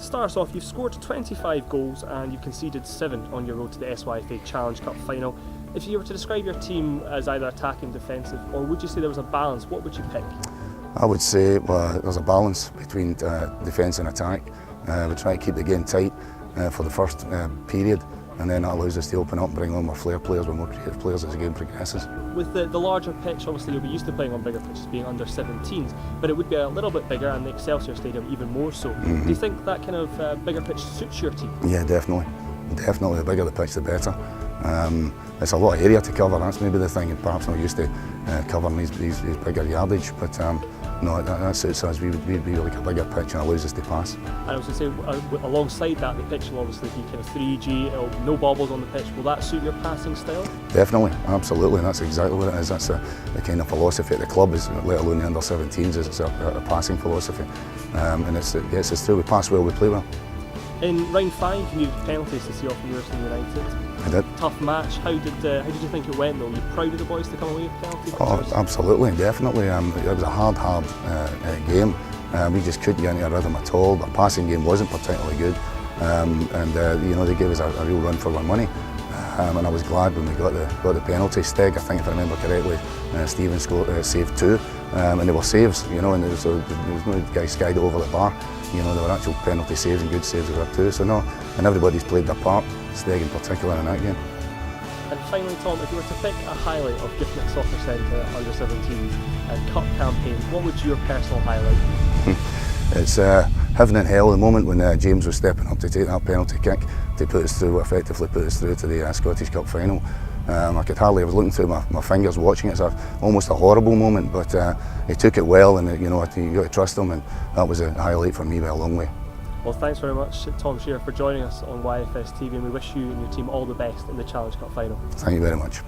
To start us off, you've scored 25 goals and you've conceded 7 on your road to the SYFA Challenge Cup final. If you were to describe your team as either attacking, defensive, or would you say there was a balance, what would you pick? I would say there's a balance between defence and attack. We try to keep the game tight for the first period, and then that allows us to open up and bring on more flair players, more creative players as the game progresses. With the larger pitch, obviously you'll be used to playing on bigger pitches, being under 17s, but it would be a little bit bigger, and the Excelsior Stadium even more so. Do you think that kind of bigger pitch suits your team? Yeah, definitely. Definitely, the bigger the pitch, the better. It's a lot of area to cover, that's maybe the thing, and perhaps not used to covering these bigger yardage, but no, that suits us. We be like a bigger pitch and allows us to pass. And I was going to say, alongside that, the pitch will obviously be kind of 3G, no bobbles on the pitch. Will that suit your passing style? Definitely, absolutely, that's exactly what it is. That's the kind of philosophy at the club, is, let alone the under 17s, is it's a passing philosophy. And it gets us through. We pass well, we play well. In round 5, you used penalties to see off U17's. I did. Tough match. How did you think it went though? Were you proud of the boys to come away with penalties? Oh, absolutely, definitely. It was a hard game. We just couldn't get into a rhythm at all. The passing game wasn't particularly good, you know, they gave us a real run for our money. And I was glad when we got the penalty. Steg, I think if I remember correctly, Stephen saved 2, and they were saves, you know, and there was no guy skied over the bar. You know, there were actual penalty saves and good saves there too. So no, and everybody's played their part, Steg in particular in that game. And finally, Tom, if you were to pick a highlight of Giffnock Soccer Centre under 17 cup campaign, what would your personal highlight? It's heaven and hell at the moment when James was stepping up to take that penalty kick to put us through, effectively put us through to the Scottish Cup final. I was looking through my fingers watching it. It's almost a horrible moment, but he took it well, and you know, you got to trust him, and that was a highlight for me by a long way. Well, thanks very much, Tom Shearer, for joining us on YFS TV, and we wish you and your team all the best in the Challenge Cup final. Thank you very much.